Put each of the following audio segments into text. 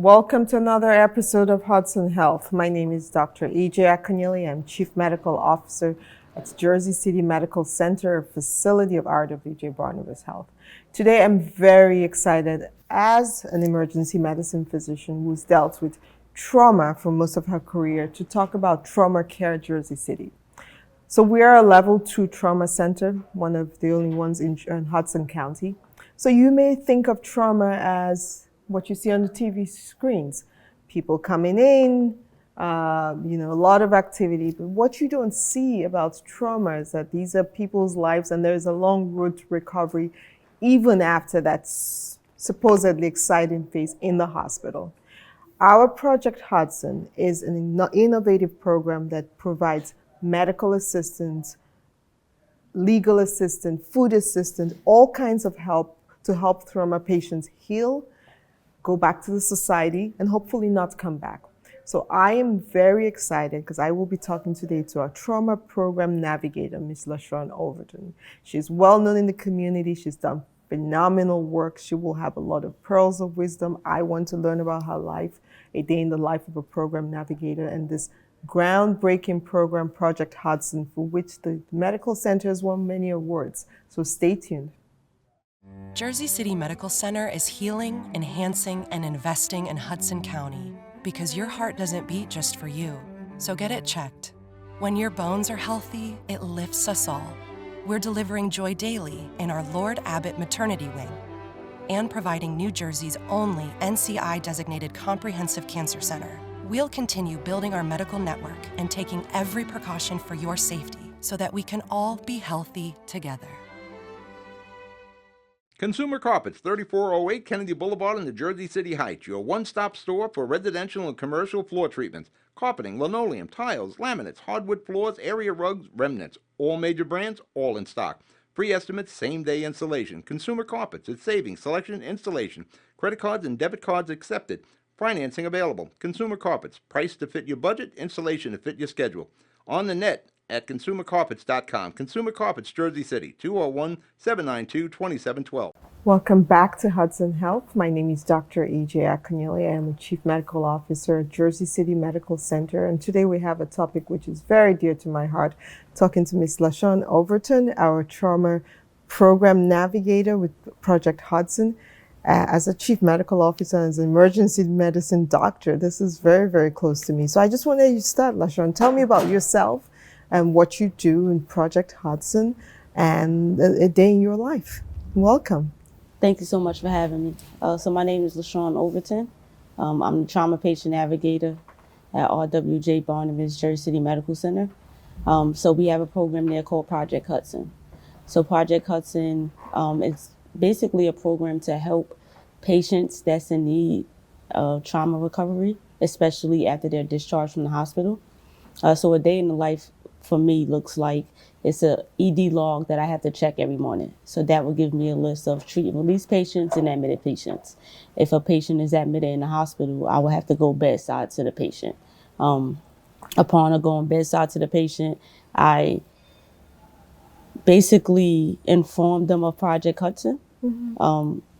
Welcome to another episode of Hudson Health. My name is Dr. E.J. Akanyeli. I'm Chief Medical Officer at Jersey City Medical Center, a facility of RWJ Barnabas Health. Today, I'm very excited as an emergency medicine physician who's dealt with trauma for most of her career to talk about Trauma Care Jersey City. So we are a level 2 trauma center, one of the only ones in Hudson County. So you may think of trauma as what you see on the TV screens, people coming in, a lot of activity. But what you don't see about trauma is that these are people's lives and there's a long road to recovery, even after that supposedly exciting phase in the hospital. Our Project Hudson is an innovative program that provides medical assistance, legal assistance, food assistance, all kinds of help to help trauma patients heal, go back to the society, and hopefully not come back. So I am very excited because I will be talking today to our trauma program navigator, Ms. LaShawn Overton. She's well known in the community. She's done phenomenal work. She will have a lot of pearls of wisdom. I want to learn about her life, a day in the life of a program navigator, and this groundbreaking program, Project Hudson, for which the medical center has won many awards. So stay tuned. Jersey City Medical Center is healing, enhancing, and investing in Hudson County because your heart doesn't beat just for you. So get it checked. When your bones are healthy, it lifts us all. We're delivering joy daily in our Lord Abbott Maternity Wing and providing New Jersey's only NCI-designated comprehensive cancer center. We'll continue building our medical network and taking every precaution for your safety so that we can all be healthy together. Consumer Carpets, 3408 Kennedy Boulevard in the Jersey City Heights, your one-stop store for residential and commercial floor treatments, carpeting, linoleum, tiles, laminates, hardwood floors, area rugs, remnants, all major brands, all in stock. Free estimates, same-day installation. Consumer Carpets, it's savings, selection, installation. Credit cards and debit cards accepted. Financing available. Consumer Carpets, price to fit your budget, installation to fit your schedule. On the net at consumercarpets.com. Consumer Carpets, Jersey City, 201-792-2712. Welcome back to Hudson Health. My name is Dr. E.J. Akanyeli. I am the Chief Medical Officer at Jersey City Medical Center. And today we have a topic which is very dear to my heart, talking to Ms. LaShawn Overton, our trauma program navigator with Project Hudson. As a Chief Medical Officer and as an emergency medicine doctor, this is very, very close to me. So I just want to start, LaShawn. Tell me about yourself and what you do in Project Hudson and a day in your life. Welcome. Thank you so much for having me. So my name is LaShawn Overton. I'm the trauma patient navigator at RWJ Barnabas Jersey City Medical Center. So we have a program there called Project Hudson. So Project Hudson is basically a program to help patients that's in need of trauma recovery, especially after they're discharged from the hospital. So a day in the life for me looks like it's a ED log that I have to check every morning. So that will give me a list of treat and release patients and admitted patients. If a patient is admitted in the hospital, I will have to go bedside to the patient. Upon going bedside to the patient, I basically inform them of Project Hudson,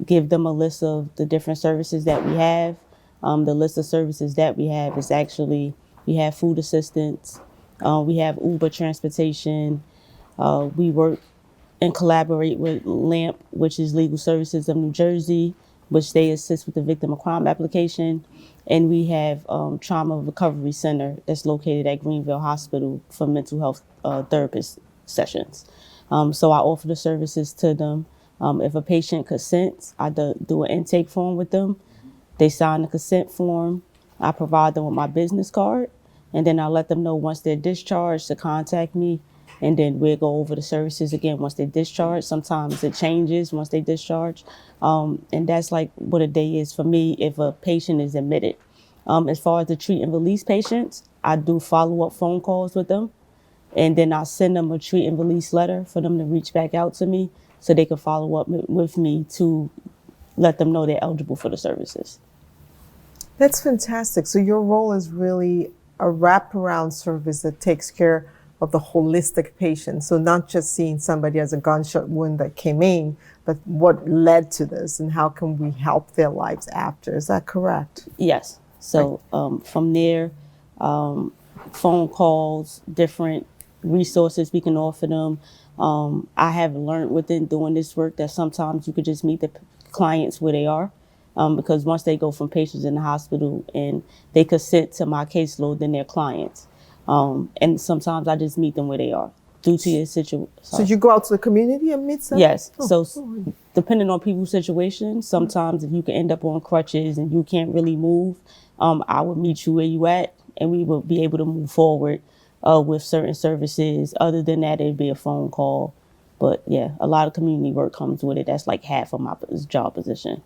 give them a list of the different services that we have. The list of services that we have is actually, we have food assistance, we have Uber transportation, we work and collaborate with LAMP, which is Legal Services of New Jersey, which they assist with the victim of crime application. And we have Trauma Recovery Center that's located at Greenville Hospital for mental health therapist sessions. So I offer the services to them. If a patient consents, I do an intake form with them. They sign the consent form. I provide them with my business card. And then I let them know once they're discharged to contact me. And then we'll go over the services again once they're discharged. Sometimes it changes once they discharge. And that's like what a day is for me if a patient is admitted. As far as the treat and release patients, I do follow-up phone calls with them. And then I'll send them a treat and release letter for them to reach back out to me so they can follow up with me to let them know they're eligible for the services. That's fantastic. So your role is really a wraparound service that takes care of the holistic patient. So not just seeing somebody as a gunshot wound that came in, but what led to this and how can we help their lives after. Is that correct? Yes. So from there, phone calls, different resources we can offer them. I have learned within doing this work that sometimes you could just meet the clients where they are. Because once they go from patients in the hospital and they consent to my caseload, then they're clients. And sometimes I just meet them where they are due to your situation. So you go out to the community and meet them? Yes. So depending on people's situation, sometimes if you can end up on crutches and you can't really move, I would meet you where you at and we will be able to move forward with certain services. Other than that, it'd be a phone call. But yeah, a lot of community work comes with it. That's like half of my job position.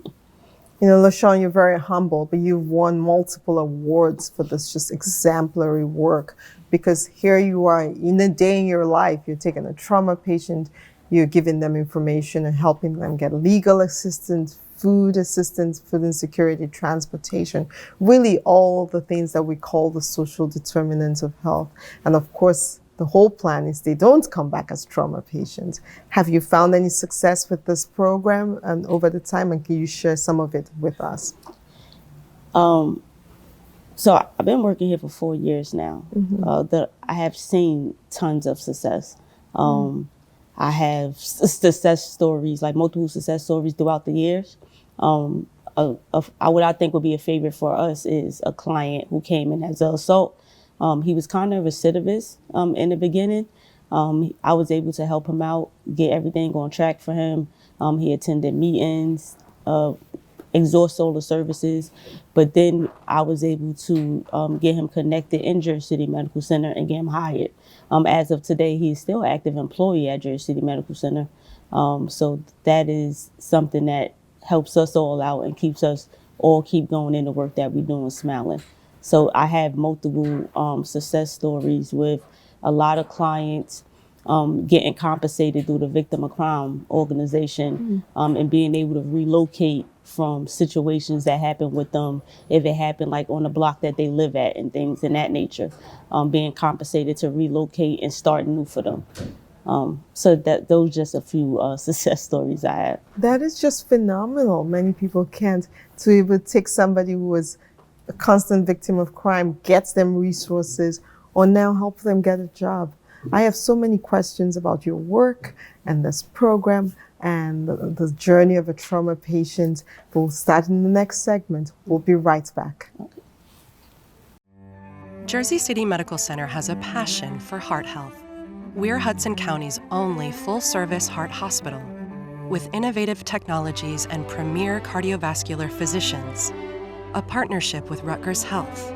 You know, LaShawn, you're very humble, but you've won multiple awards for this just exemplary work, because here you are in a day in your life, you're taking a trauma patient, you're giving them information and helping them get legal assistance, food insecurity, transportation, really all the things that we call the social determinants of health. And of course, the whole plan is they don't come back as trauma patients. Have you found any success with this program and over the time, and can you share some of it with us? So I've been working here for 4 years now. I have seen tons of success. I have success stories, like multiple success stories throughout the years. What I think would be a favorite for us is a client who came in as an assault. He was kind of recidivist in the beginning. I was able to help him out, get everything on track for him. He attended meetings, exhaust all the services, but then I was able to get him connected in Jersey City Medical Center and get him hired. As of today, he's still an active employee at Jersey City Medical Center. So that is something that helps us all out and keeps us all keep going in the work that we do and smiling. So I have multiple success stories with a lot of clients getting compensated through the Victim of Crime organization and being able to relocate from situations that happen with them, if it happened like on the block that they live at and things in that nature, being compensated to relocate and start new for them. So those just a few success stories I have. That is just phenomenal. Many people can't. To even take somebody who was a constant victim of crime, gets them resources, or now help them get a job. I have so many questions about your work and this program and the journey of a trauma patient. We'll start in the next segment. We'll be right back. Okay. Jersey City Medical Center has a passion for heart health. We're Hudson County's only full-service heart hospital, with innovative technologies and premier cardiovascular physicians, a partnership with Hudson Health,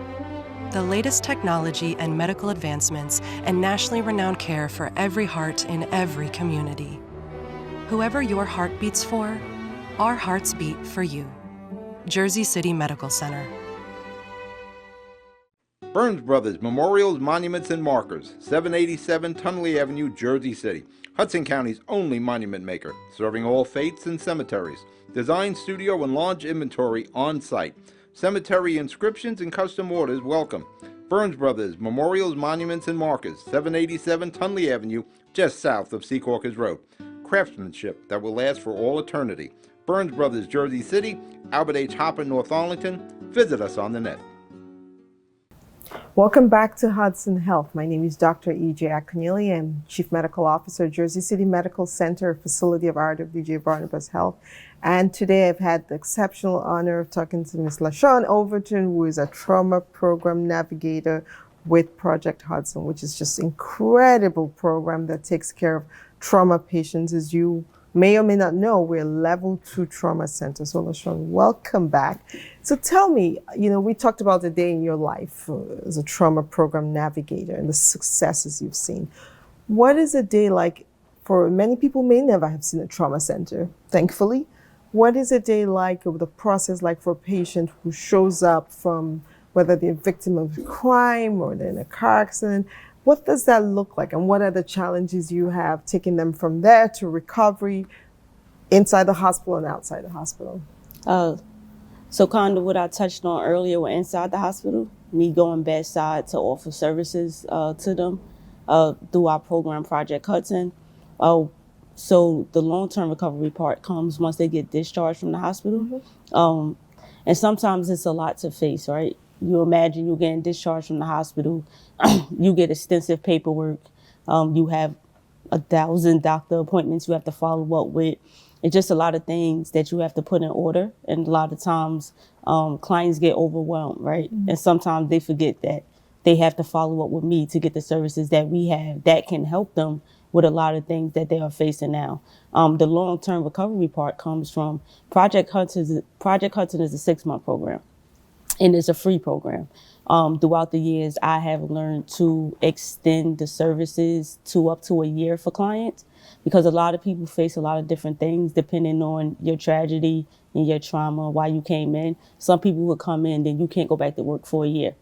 the latest technology and medical advancements, and nationally renowned care for every heart in every community. Whoever your heart beats for, our hearts beat for you. Jersey City Medical Center. Burns Brothers Memorials, Monuments, and Markers, 787 Tunley Avenue, Jersey City. Hudson County's only monument maker, serving all faiths and cemeteries. Design, studio, and large inventory on site. Cemetery inscriptions and custom orders welcome. Burns Brothers Memorials, Monuments, and Markers, 787 Tunley Avenue, just south of Secaucus Road. Craftsmanship that will last for all eternity. Burns Brothers, Jersey City, Albert H. Hopper, North Arlington. Visit us on the net. Welcome back to Hudson Health. My name is Dr. E.J. Akonili. I'm Chief Medical Officer, Jersey City Medical Center, a facility of RWJ Barnabas Health. And today I've had the exceptional honor of talking to Ms. LaShawn Overton, who is a trauma program navigator with Project Hudson, which is just an incredible program that takes care of trauma patients. As you may or may not know, we're a level 2 trauma center. So LaShawn, welcome back. So tell me, we talked about the day in your life as a trauma program navigator and the successes you've seen. What is a day like for many people may never have seen a trauma center, thankfully. What is a day like, or the process like for a patient who shows up from whether they're a victim of crime or they're in a car accident? What does that look like, and what are the challenges you have taking them from there to recovery inside the hospital and outside the hospital? So kind of what I touched on earlier with inside the hospital, me going bedside to offer services to them. through our program, Project Hudson. Uh, so the long-term recovery part comes once they get discharged from the hospital. And sometimes it's a lot to face, right? You imagine you're getting discharged from the hospital, you get extensive paperwork, you have 1,000 doctor appointments you have to follow up with. It's just a lot of things that you have to put in order. And a lot of times clients get overwhelmed, right? And sometimes they forget that they have to follow up with me to get the services that we have that can help them with a lot of things that they are facing now. The long-term recovery part comes from Project Hudson. Project Hudson is a 6-month program, and it's a free program. Throughout the years, I have learned to extend the services to up to a year for clients, because a lot of people face a lot of different things depending on your tragedy and your trauma, why you came in. Some people will come in, then you can't go back to work for a year.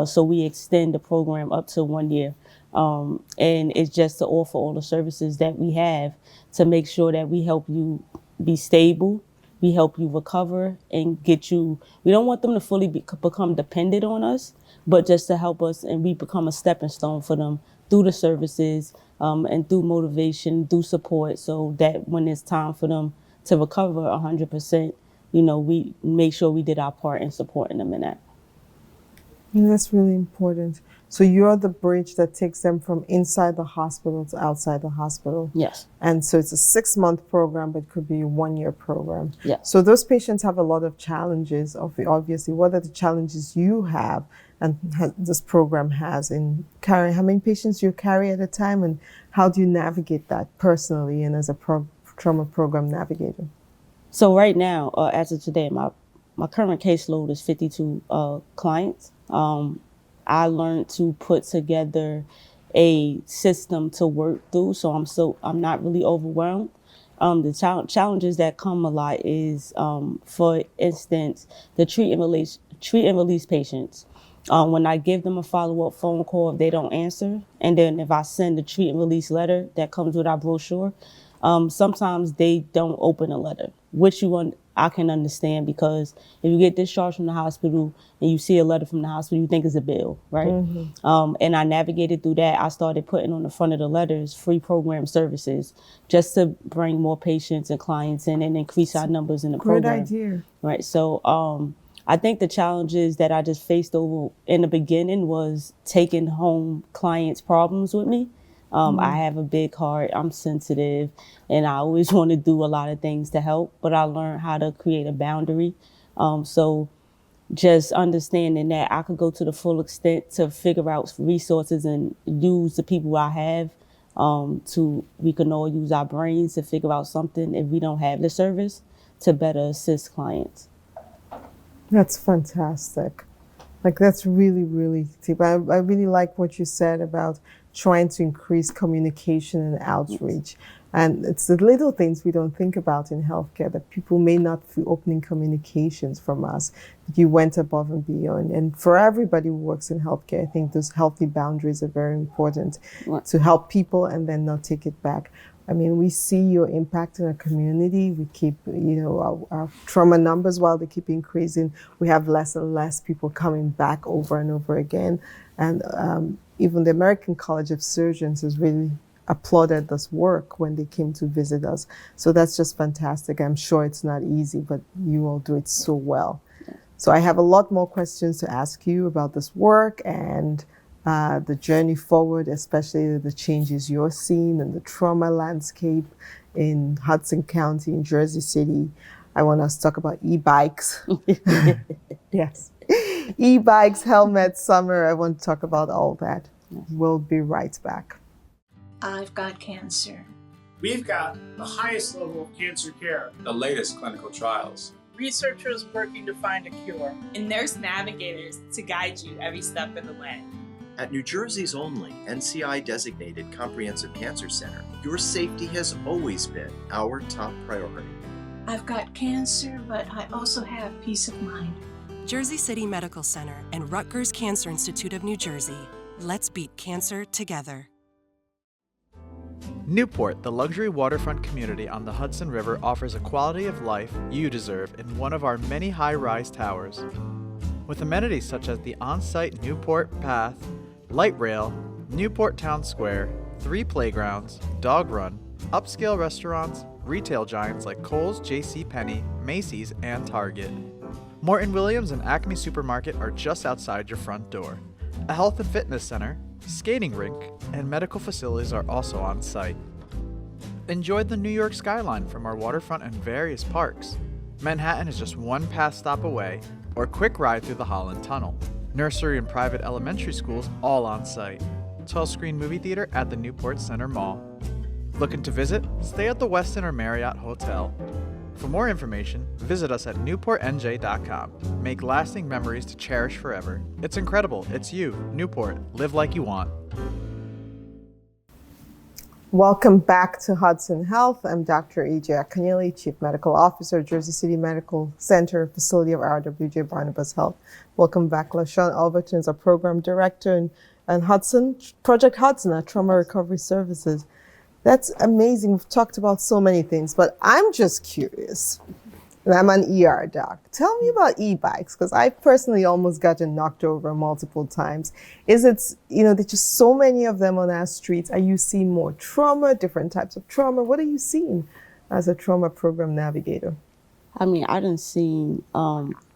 So we extend the program up to 1 year. And it's just to offer all the services that we have to make sure that we help you be stable, we help you recover and get you. We don't want them to fully become dependent on us, but just to help us, and we become a stepping stone for them through the services and through motivation, through support, so that when it's time for them to recover 100%, we make sure we did our part in supporting them in that. That's really important. So you're the bridge that takes them from inside the hospital to outside the hospital. Yes. And so it's a 6-month program, but it could be a 1-year program. Yes. So those patients have a lot of challenges. Obviously, what are the challenges you have and this program has in carrying? How many patients you carry at a time, and how do you navigate that personally and as a trauma program navigator? So right now, as of today, my current caseload is 52 clients. I learned to put together a system to work through, so I'm not really overwhelmed. The challenges that come a lot is, for instance, the treat and release patients. When I give them a follow-up phone call, if they don't answer, and then if I send a treat and release letter that comes with our brochure, sometimes they don't open a letter, which I can understand, because if you get discharged from the hospital and you see a letter from the hospital, you think it's a bill, right? And I navigated through that. I started putting on the front of the letters free program services, just to bring more patients and clients in and increase our numbers in the program. Great idea. Right. So I think the challenges that I just faced over in the beginning was taking home clients' problems with me. I have a big heart, I'm sensitive, and I always want to do a lot of things to help, but I learned how to create a boundary. So just understanding that I could go to the full extent to figure out resources and use the people I have, we can all use our brains to figure out something if we don't have the service to better assist clients. That's fantastic. That's really, really deep. I really like what you said about trying to increase communication and outreach. And it's the little things we don't think about in healthcare, that people may not feel opening communications from us. You went above and beyond. And for everybody who works in healthcare, I think those healthy boundaries are very important to help people and then not take it back. I mean, we see your impact in our community. We keep, our trauma numbers, while they keep increasing, we have less and less people coming back over and over again. And even the American College of Surgeons has really applauded this work when they came to visit us. So that's just fantastic. I'm sure it's not easy, but you all do it so well. So I have a lot more questions to ask you about this work and the journey forward, especially the changes you're seeing in the trauma landscape in Hudson County, in Jersey City. I want us to talk about e-bikes. Yes. E-bikes, helmets, summer. I want to talk about all that. We'll be right back. I've got cancer. We've got the highest level of cancer care, the latest clinical trials, researchers working to find a cure, and nurse navigators to guide you every step of the way. At New Jersey's only NCI-designated Comprehensive Cancer Center, your safety has always been our top priority. I've got cancer, but I also have peace of mind. Jersey City Medical Center and Rutgers Cancer Institute of New Jersey. Let's beat cancer together. Newport, the luxury waterfront community on the Hudson River, offers a quality of life you deserve in one of our many high-rise towers. With amenities such as the on-site Newport Path, light rail, Newport Town Square, 3 playgrounds, dog run, upscale restaurants, retail giants like Kohl's, JCPenney, Macy's, and Target. Morton Williams and Acme Supermarket are just outside your front door. A health and fitness center, skating rink, and medical facilities are also on site. Enjoy the New York skyline from our waterfront and various parks. Manhattan is just one pass stop away, or quick ride through the Holland Tunnel. Nursery and private elementary schools all on site. 12-screen movie theater at the Newport Center Mall. Looking to visit? Stay at the Westin or Marriott Hotel. For more information, visit us at newportnj.com. Make lasting memories to cherish forever. It's incredible. It's you, Newport. Live like you want. Welcome back to Hudson Health. I'm Dr. AJ Akanyeli, Chief Medical Officer, Jersey City Medical Center, facility of RWJ Barnabas Health. Welcome back. LaShawn Alberton is our Program Director and Hudson, Project Hudson at Trauma Recovery Services. That's amazing. We've talked about so many things, but I'm just curious. And I'm an ER doc. Tell me about e-bikes, because I personally almost gotten knocked over multiple times. Is it, there's just so many of them on our streets. Are you seeing more trauma, different types of trauma? What are you seeing as a trauma program navigator? I mean, I done seen,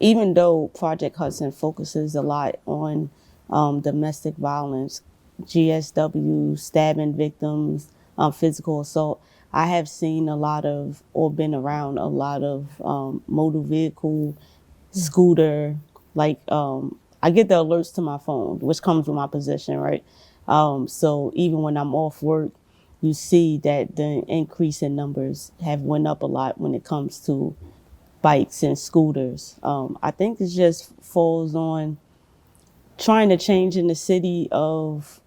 even though Project Hudson focuses a lot on domestic violence, GSW, stabbing victims, physical assault, I have seen a lot of, or been around a lot of motor vehicle, scooter, I get the alerts to my phone, which comes with my position, right? So even when I'm off work, you see that the increase in numbers have went up a lot when it comes to bikes and scooters. I think it just falls on trying to change in the city of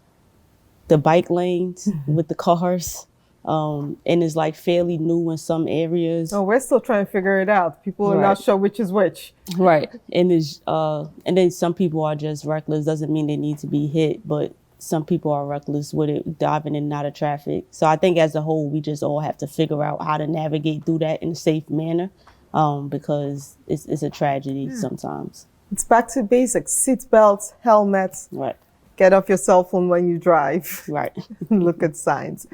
the bike lanes with the cars. And it's fairly new in some areas. Oh, we're still trying to figure it out. People are not sure which is which. Right. And then some people are just reckless. Doesn't mean they need to be hit, but some people are reckless with it, diving in and out of traffic. So I think as a whole, we just all have to figure out how to navigate through that in a safe manner, because it's a tragedy sometimes. It's back to basics: seat belts, helmets. Right. Get off your cell phone when you drive. Right. Look at signs.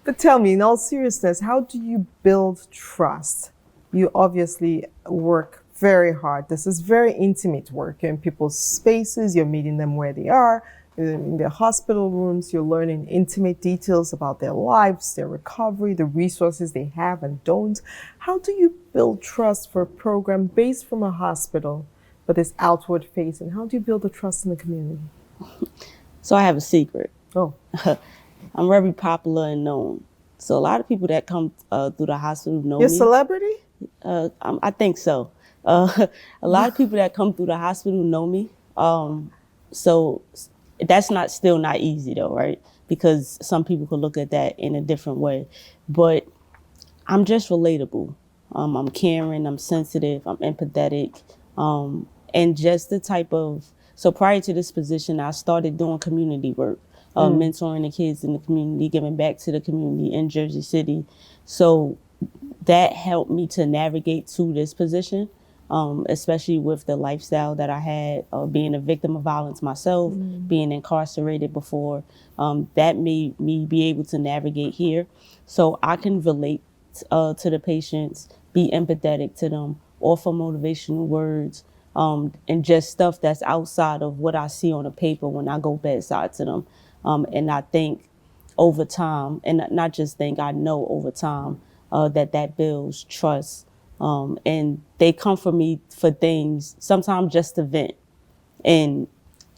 But tell me, in all seriousness, how do you build trust? You obviously work very hard. This is very intimate work. You're in people's spaces, you're meeting them where they are, in their hospital rooms, you're learning intimate details about their lives, their recovery, the resources they have and don't. How do you build trust for a program based from a hospital, but is outward facing? How do you build the trust in the community? So I have a secret. Oh. I'm very popular and known. So a lot of people that come through the hospital know me. You're a celebrity? I think so. A lot of people that come through the hospital know me. So that's still not easy though, right? Because some people could look at that in a different way. But I'm just relatable. I'm caring, I'm sensitive, I'm empathetic. And just the type of, so prior to this position, I started doing community work. Mentoring the kids in the community, giving back to the community in Jersey City. So that helped me to navigate to this position, especially with the lifestyle that I had, being a victim of violence myself, being incarcerated before. That made me be able to navigate here. So I can relate to the patients, be empathetic to them, offer motivational words, and just stuff that's outside of what I see on the paper when I go bedside to them. And I think over time, and not just think, I know over time that builds trust. And they come for me for things, sometimes just to vent. And,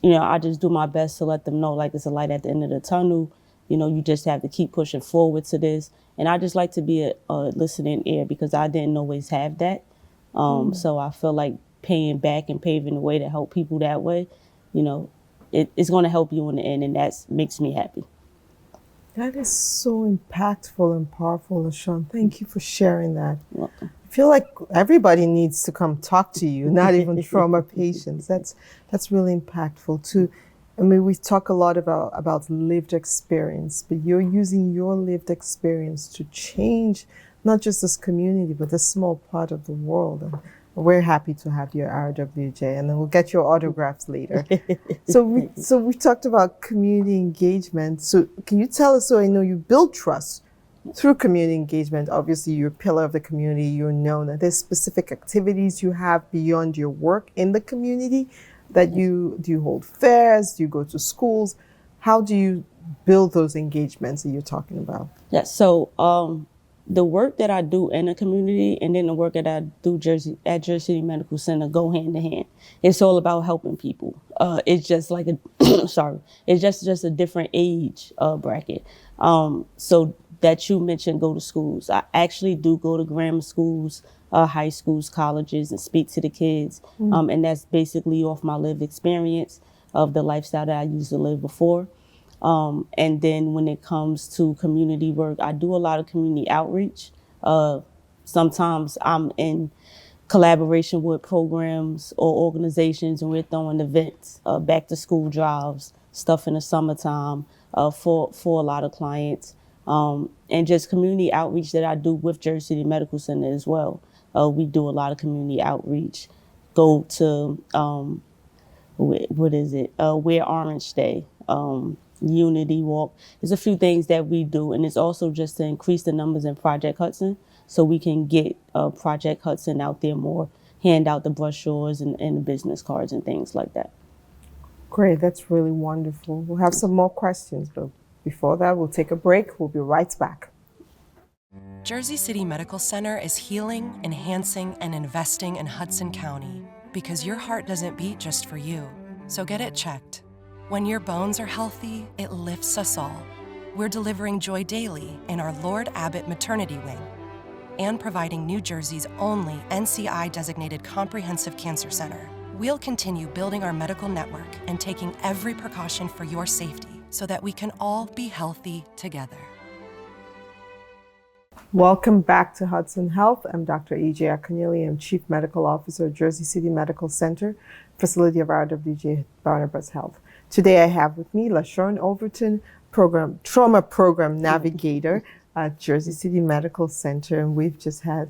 I just do my best to let them know, it's a light at the end of the tunnel. You just have to keep pushing forward to this. And I just like to be a listening ear because I didn't always have that. So I feel like paying back and paving the way to help people that way, it's going to help you in the end, and that makes me happy. That is so impactful and powerful, LaShawn. Thank you for sharing that. You're welcome. I feel like everybody needs to come talk to you, not even trauma patients. That's really impactful too. I mean, we talk a lot about lived experience, but you're using your lived experience to change not just this community, but this small part of the world. And We're happy to have you at RWJ, and then we'll get your autographs later. So we talked about community engagement. So can you tell us, so I know you build trust through community engagement. Obviously, you're a pillar of the community. You're known that there's specific activities you have beyond your work in the community that do you hold fairs? Do you go to schools? How do you build those engagements that you're talking about? Yes. So the work that I do in the community and then the work that I do at Jersey City Medical Center go hand in hand. It's all about helping people. It's just like a sorry. It's just a different age bracket. So that you mentioned go to schools. I actually do go to grammar schools, high schools, colleges, and speak to the kids. And that's basically off my lived experience of the lifestyle that I used to live before. And then when it comes to community work, I do a lot of community outreach. Sometimes I'm in collaboration with programs or organizations, and we're throwing events, back to school drives, stuff in the summertime for a lot of clients. And just community outreach that I do with Jersey City Medical Center as well. We do a lot of community outreach. Go to, what is it? Wear Orange Day. Unity Walk. There's a few things that we do, and it's also just to increase the numbers in Project Hudson so we can get Project Hudson out there more, hand out the brochures and the business cards and things like that. Great, that's really wonderful. We'll have some more questions, but before that, we'll take a break. We'll be right back. Jersey City Medical Center is healing, enhancing, and investing in Hudson County because your heart doesn't beat just for you. So get it checked. When your bones are healthy, it lifts us all. We're delivering joy daily in our Lord Abbott Maternity Wing and providing New Jersey's only NCI-designated comprehensive cancer center. We'll continue building our medical network and taking every precaution for your safety so that we can all be healthy together. Welcome back to Hudson Health. I'm Dr. E.J. Akanyili. I'm Chief Medical Officer at Jersey City Medical Center, facility of RWJ Barnabas Health. Today I have with me LaShawn Overton, Trauma Program Navigator at Jersey City Medical Center, and we've just had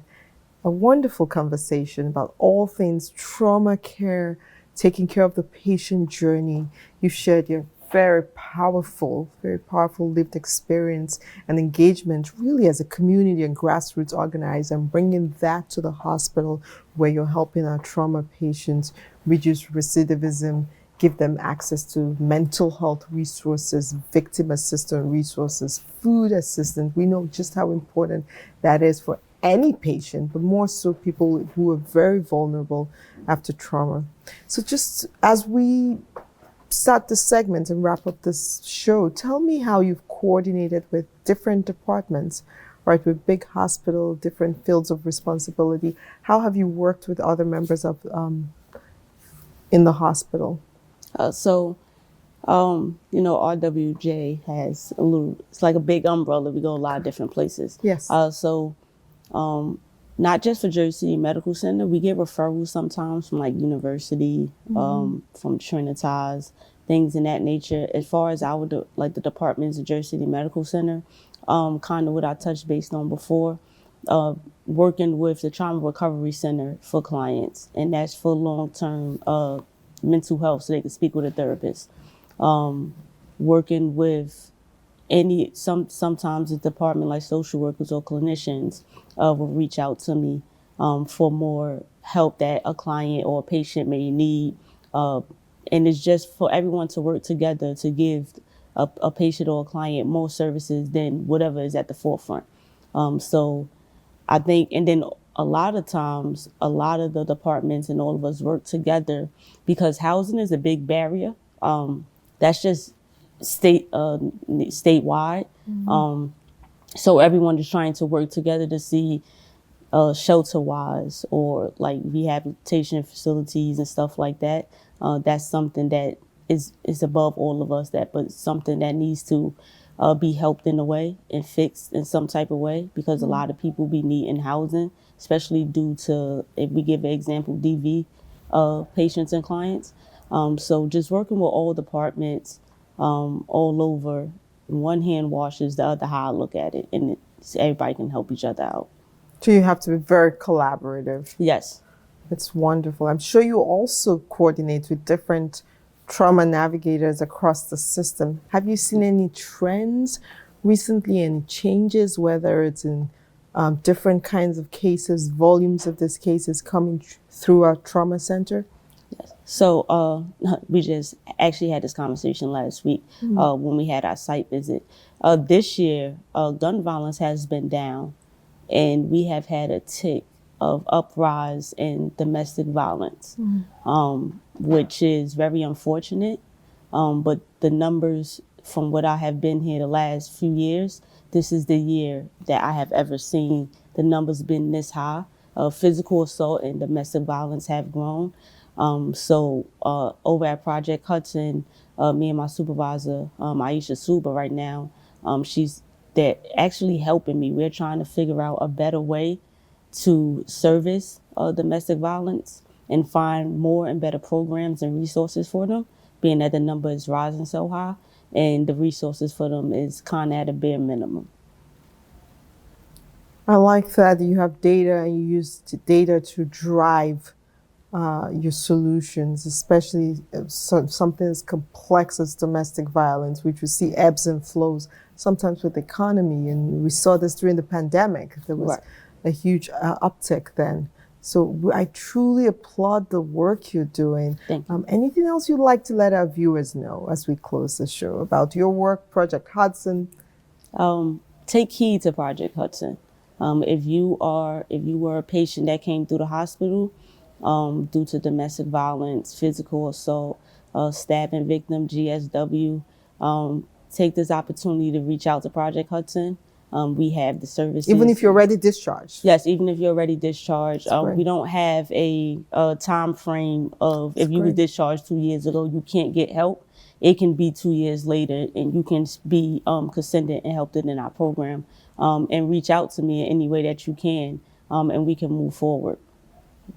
a wonderful conversation about all things trauma care, taking care of the patient journey. You shared your very powerful lived experience and engagement really as a community and grassroots organizer, and bringing that to the hospital where you're helping our trauma patients reduce recidivism, give them access to mental health resources, victim assistance resources, food assistance. We know just how important that is for any patient, but more so people who are very vulnerable after trauma. So just as we start this segment and wrap up this show, tell me how you've coordinated with different departments, right, with big hospital, different fields of responsibility. How have you worked with other members of in the hospital? RWJ has it's like a big umbrella. We go a lot of different places. Yes. Not just for Jersey City Medical Center, we get referrals sometimes from like university, from Trinitas, things in that nature. As far as the departments of Jersey City Medical Center, kind of what I touched based on before, working with the Trauma Recovery Center for clients, and that's for long-term mental health, so they can speak with a therapist. Working with sometimes the department like social workers or clinicians will reach out to me for more help that a client or a patient may need. And it's just for everyone to work together to give a patient or a client more services than whatever is at the forefront. So I think, and then a lot of times, a lot of the departments and all of us work together because housing is a big barrier. That's just statewide. So everyone is trying to work together to see shelter-wise or like rehabilitation facilities and stuff like that. That's something that is above all of us, but something that needs to be helped in a way and fixed in some type of way, because a lot of people be needing housing, especially due to, if we give an example, DV patients and clients. So just working with all departments all over, one hand washes the other how I look at it, and everybody can help each other out. So you have to be very collaborative. Yes. It's wonderful. I'm sure you also coordinate with different trauma navigators across the system. Have you seen any trends recently, any changes, whether it's in different kinds of cases, volumes of these cases coming through our trauma center? So we just actually had this conversation last week when we had our site visit. This year, gun violence has been down, and we have had a tick of uprise in domestic violence, which is very unfortunate. But the numbers from what I have been here the last few years, this is the year that I have ever seen the numbers been this high. Physical assault and domestic violence have grown. So over at Project Hudson, me and my supervisor, Aisha Suba, right now, she's that actually helping me. We're trying to figure out a better way to service domestic violence and find more and better programs and resources for them, being that the number is rising so high and the resources for them is kind of at a bare minimum. I like that you have data and you use data to drive your solutions, especially something as complex as domestic violence, which we see ebbs and flows sometimes with the economy. And we saw this during the pandemic. There was a huge uptick then. So I truly applaud the work you're doing. Thank you. Anything else you'd like to let our viewers know as we close the show about your work, Project Hudson? Take heed to Project Hudson. If you were a patient that came through the hospital due to domestic violence, physical assault, stabbing victim, GSW, take this opportunity to reach out to Project Hudson. We have the services. Even if you're already discharged? Yes, even if you're already discharged. We don't have a time frame of if you were discharged 2 years ago, you can't get help. It can be 2 years later, and you can be consented and helped in our program. And reach out to me in any way that you can, and we can move forward.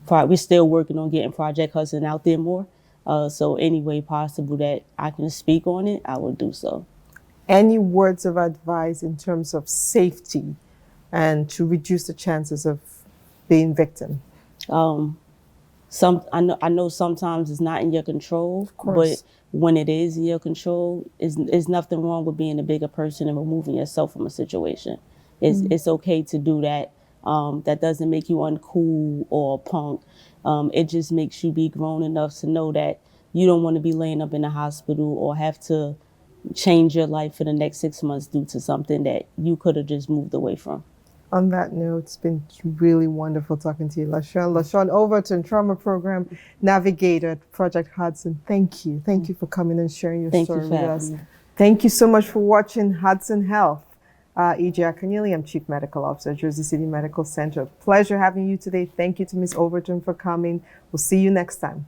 We're still working on getting Project Hudson out there more. So any way possible that I can speak on it, I will do so. Any words of advice in terms of safety and to reduce the chances of being victim? I know sometimes it's not in your control, of course. But when it is in your control, is nothing wrong with being a bigger person and removing yourself from a situation. It's okay to do that. That doesn't make you uncool or a punk. It just makes you be grown enough to know that you don't want to be laying up in the hospital or have to change your life for the next 6 months due to something that you could have just moved away from. On that note, it's been really wonderful talking to you, LaShawn Overton, Trauma Program Navigator at Project Hudson. Thank you. Thank you for coming and sharing your story with us. Thank you so much for watching Hudson Health. E.J. Akanyili, I'm Chief Medical Officer at Jersey City Medical Center. Pleasure having you today. Thank you to Ms. Overton for coming. We'll see you next time.